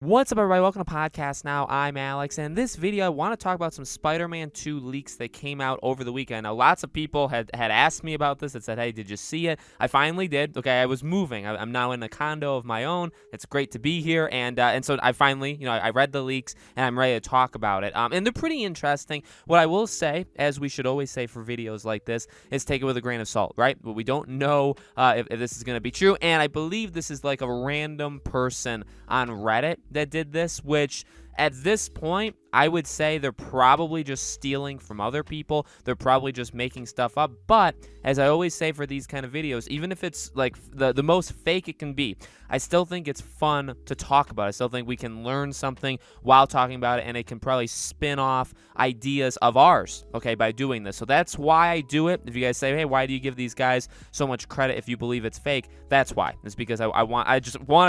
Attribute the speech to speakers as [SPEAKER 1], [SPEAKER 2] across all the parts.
[SPEAKER 1] What's up, everybody? Welcome to Podcast Now. I'm Alex, and in this video, I want to talk about some Spider-Man 2 leaks that came out over the weekend. Now, lots of people had asked me about this and said, hey, did you see it? I finally did. Okay, I was moving. I'm now in a condo of my own. It's great to be here, and so I finally, I read the leaks, and I'm ready to talk about it. And they're pretty interesting. What I will say, as we should always say for videos like this, is take it with a grain of salt, right? But we don't know if this is going to be true, and I believe this is like a random person on Reddit that did this, which at this point, I would say they're probably just stealing from other people. They're probably just making stuff up. But as I always say for these kind of videos, even if it's like the most fake it can be, I still think it's fun to talk about. I still think we can learn something while talking about it, and it can probably spin off ideas of ours, okay, by doing this. So that's why I do it. If you guys say, hey, why do you give these guys so much credit if you believe it's fake? That's why. It's because I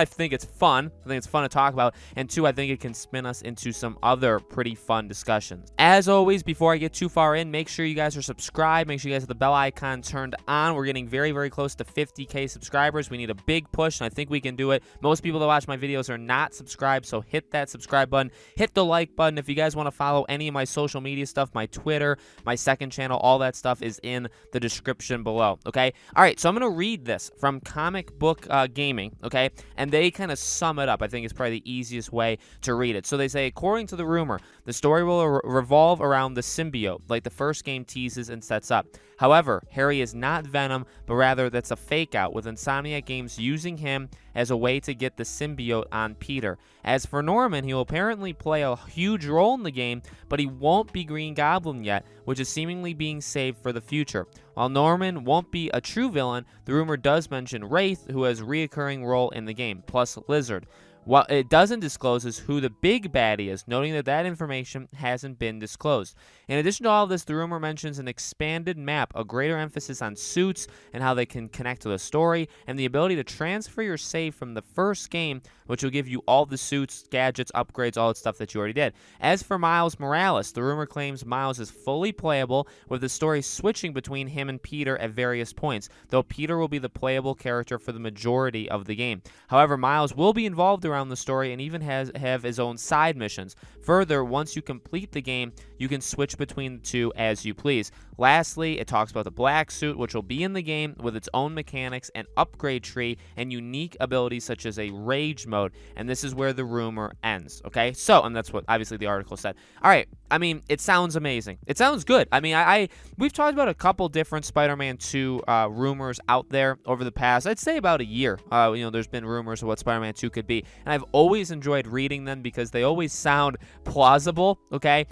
[SPEAKER 1] think it's fun. I think it's fun to talk about, and two, I think it can spin us into some other pretty fun discussions. As always, before I get too far in, make sure you guys are subscribed. Make sure you guys have the bell icon turned on. We're getting very, very close to 50K subscribers. We need a big push, and I think we can do it. Most people that watch my videos are not subscribed, so hit that subscribe button. Hit the like button. If you guys want to follow any of my social media stuff, my Twitter, my second channel, all that stuff is in the description below, okay? All right, so I'm going to read this from Comic Book Gaming, okay? And they kind of sum it up. I think it's probably the easiest way to read it. So they say, according to the rumor, the story will revolve around the symbiote, like the first game teases and sets up. However, Harry is not Venom, but rather that's a fake out, with Insomniac Games using him as a way to get the symbiote on Peter. As for Norman, he will apparently play a huge role in the game, but he won't be Green Goblin yet, which is seemingly being saved for the future. While Norman won't be a true villain, the rumor does mention Wraith, who has a reoccurring role in the game, plus Lizard. What it doesn't disclose is who the big baddie is, noting that information hasn't been disclosed. In addition to all of this, the rumor mentions an expanded map, a greater emphasis on suits and how they can connect to the story, and the ability to transfer your save from the first game, which will give you all the suits, gadgets, upgrades, all that stuff that you already did. As for Miles Morales, the rumor claims Miles is fully playable, with the story switching between him and Peter at various points, though Peter will be the playable character for the majority of the game. However, Miles will be involved around the story and even have his own side missions. Further, once you complete the game, you can switch between the two as you please. Lastly, it talks about the black suit, which will be in the game with its own mechanics and upgrade tree and unique abilities such as a rage mode, and this is where the rumor ends, okay? So, and that's what obviously the article said. All right, I mean, it sounds amazing. It sounds good. I mean, we've talked about a couple different Spider-Man 2 rumors out there over the past, I'd say about a year. There's been rumors of what Spider-Man 2 could be, and I've always enjoyed reading them because they always sound plausible, okay?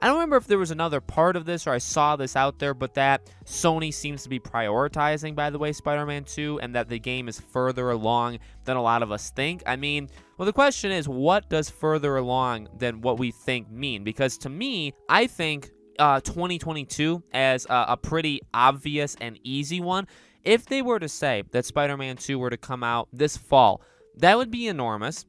[SPEAKER 1] I don't remember if there was another part of this or I saw this out there, but that Sony seems to be prioritizing, by the way, Spider-Man 2, and that the game is further along than a lot of us think. I mean, well, the question is, what does further along than what we think mean? Because to me, I think 2022 as a pretty obvious and easy one. If they were to say that Spider-Man 2 were to come out this fall, that would be enormous.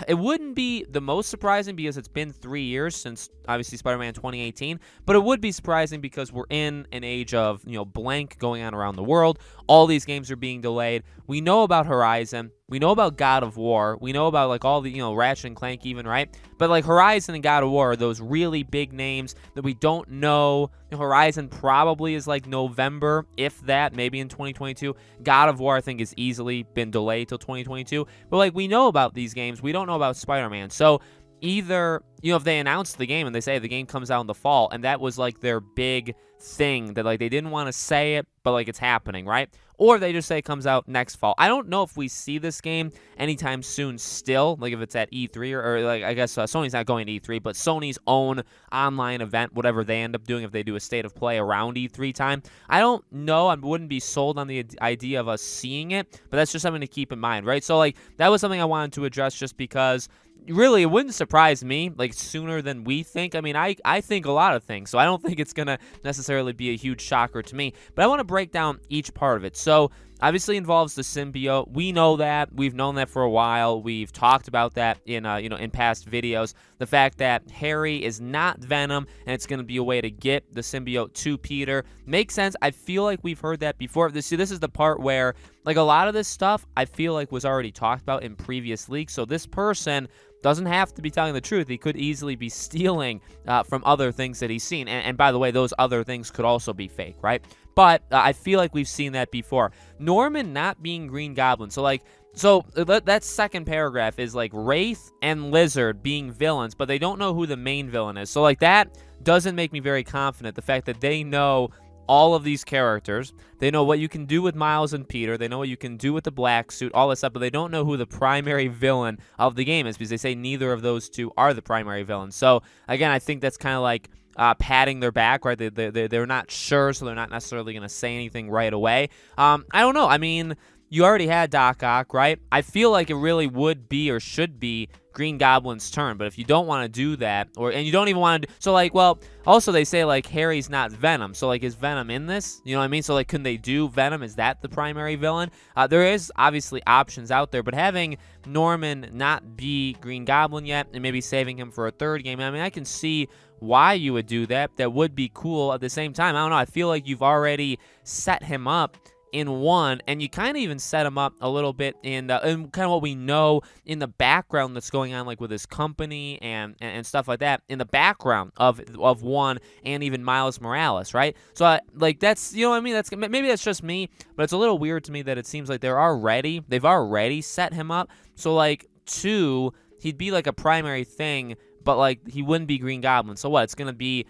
[SPEAKER 1] It wouldn't be the most surprising because it's been 3 years since, obviously, Spider-Man 2018, but it would be surprising because we're in an age of, blank going on around the world. All these games are being delayed. We know about Horizon. We know about God of War. We know about, all the, Ratchet and Clank even, right? But, Horizon and God of War are those really big names that we don't know. Horizon probably is, November, if that, maybe in 2022. God of War, I think, has easily been delayed till 2022. But, we know about these games. We don't know about Spider-Man. So either, if they announce the game and they say the game comes out in the fall, and that was their big thing that they didn't want to say it, but it's happening, right? Or they just say it comes out next fall. I don't know if we see this game anytime soon still, if it's at E3 or I guess Sony's not going to E3, but Sony's own online event, whatever they end up doing if they do a state of play around E3 time. I don't know. I wouldn't be sold on the idea of us seeing it, but that's just something to keep in mind, right? So that was something I wanted to address just because really, it wouldn't surprise me, sooner than we think. I mean, I think a lot of things, so I don't think it's going to necessarily be a huge shocker to me. But I want to break down each part of it. So obviously involves the symbiote. We know that. We've known that for a while. We've talked about that in in past videos. The fact that Harry is not Venom and it's going to be a way to get the symbiote to Peter makes sense. I feel like we've heard that before. This is the part where, like, a lot of this stuff I feel like was already talked about in previous leaks. So this person doesn't have to be telling the truth. He could easily be stealing from other things that he's seen. And by the way, those other things could also be fake, right? But I feel like we've seen that before. Norman not being Green Goblin. So that second paragraph is like Wraith and Lizard being villains, but they don't know who the main villain is. So like that doesn't make me very confident. The fact that they know all of these characters, they know what you can do with Miles and Peter, they know what you can do with the black suit, all this stuff, but they don't know who the primary villain of the game is, because they say neither of those two are the primary villains. So again, I think that's kind of like patting their back, right? They're not sure, so they're not necessarily going to say anything right away. I don't know. I mean, you already had Doc Ock, right? I feel like it really would be or should be Green Goblin's turn, but if you don't want to do that, and you don't even want to do, so like, well, also they say like Harry's not Venom, so like, is Venom in this? You know what I mean? So like, couldn't they do Venom? Is that the primary villain? There is obviously options out there, but having Norman not be Green Goblin yet, and maybe saving him for a third game, I mean, I can see why you would do that. That would be cool. At the same time, I don't know, I feel like you've already set him up in one, and you kind of even set him up a little bit in kind of what we know in the background that's going on, like with his company and stuff like that, in the background of one, and even Miles Morales, right? So like, that's, you know what I mean? That's, maybe that's just me, but it's a little weird to me that it seems like they've already set him up. So like, two, he'd be like a primary thing, but like, he wouldn't be Green Goblin. So what? It's gonna be,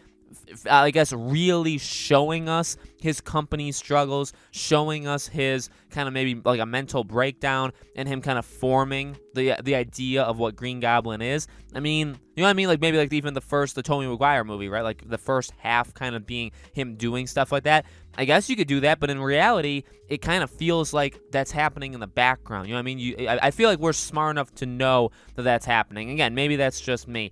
[SPEAKER 1] I guess, really showing us his company's struggles, showing us his kind of maybe like a mental breakdown, and him kind of forming the idea of what Green Goblin is. I mean, you know what I mean? Like, maybe like even the Tobey Maguire movie, right? Like the first half kind of being him doing stuff like that. I guess you could do that, but in reality, it kind of feels like that's happening in the background. You know what I mean? I feel like we're smart enough to know that that's happening. Again, maybe that's just me.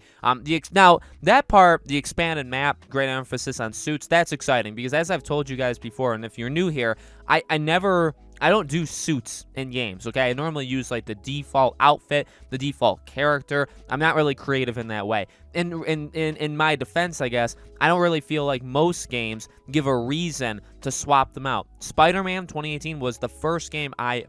[SPEAKER 1] Now, that part, the expanded map, great emphasis on suits, that's exciting, because as I've told you guys before, and if you're new here, I don't do suits in games, okay? I normally use like the default outfit, the default character. I'm not really creative in that way. In my defense, I guess, I don't really feel like most games give a reason to swap them out. Spider-Man 2018 was the first game I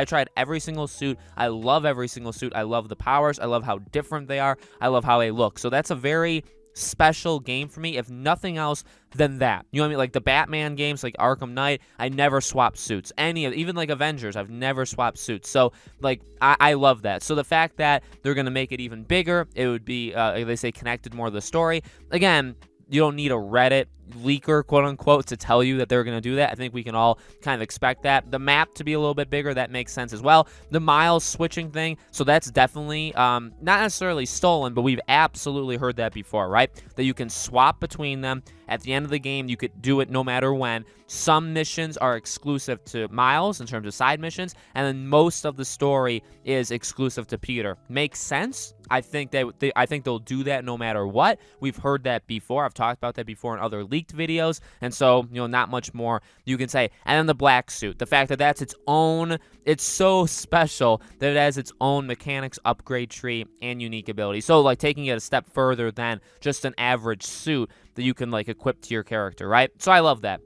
[SPEAKER 1] tried every single suit. I love every single suit. I love the powers. I love how different they are. I love how they look. So that's a very special game for me, if nothing else than that. You know what I mean? Like the Batman games, like Arkham Knight, I never swap suits. Even like Avengers, I've never swapped suits. So like, I love that. So the fact that they're going to make it even bigger, it would be, like they say, connected more to the story. Again, you don't need a Reddit leaker, quote unquote, to tell you that they're going to do that. I think we can all kind of expect that. The map to be a little bit bigger, that makes sense as well. The Miles switching thing, so that's definitely not necessarily stolen, but we've absolutely heard that before, right? That you can swap between them. At the end of the game, you could do it no matter when. Some missions are exclusive to Miles in terms of side missions, and then most of the story is exclusive to Peter. Makes sense. I think they'll do that no matter what. We've heard that before. I've talked about that before in other leaked videos, and so, you know, not much more you can say. And then the black suit, the fact that that's its own, it's so special that it has its own mechanics, upgrade tree, and unique ability. So like, taking it a step further than just an average suit that you can like equip to your character, right? So I love that.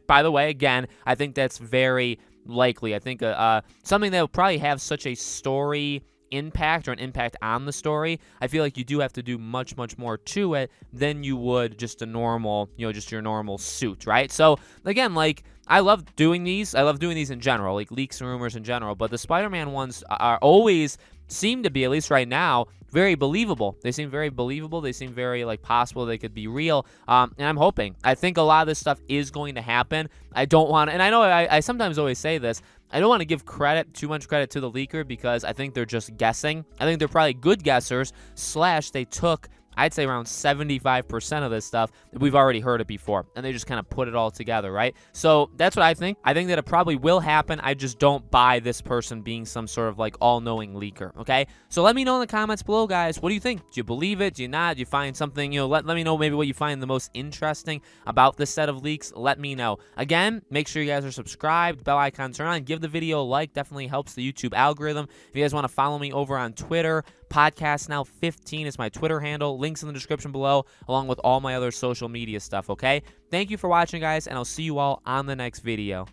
[SPEAKER 1] By the way, again, I think that's very likely. I think something that will probably have such a story impact, or an impact on the story, I feel like you do have to do much more to it than you would just a normal, you know, just your normal suit, right? So again, like, I love doing these. I love doing these in general, like leaks and rumors in general, but the Spider-Man ones are always seem to be, at least right now, very believable. They seem very believable. They seem very like possible they could be real. And I'm hoping. I think a lot of this stuff is going to happen. I don't want to, and I know I sometimes always say this, I don't want to give too much credit to the leaker, because I think they're just guessing. I think they're probably good guessers, / they took I'd say around 75% of this stuff, we've already heard it before, and they just kind of put it all together, right? So that's what I think. I think that it probably will happen. I just don't buy this person being some sort of like all-knowing leaker, okay? So let me know in the comments below, guys. What do you think? Do you believe it? Do you not? Do you find something, let me know maybe what you find the most interesting about this set of leaks. Let me know. Again, make sure you guys are subscribed, bell icon turn on, give the video a like. Definitely helps the YouTube algorithm. If you guys want to follow me over on Twitter, Podcast Now 15 is my Twitter handle. Links in the description below, along with all my other social media stuff, okay? Thank you for watching, guys, and I'll see you all on the next video.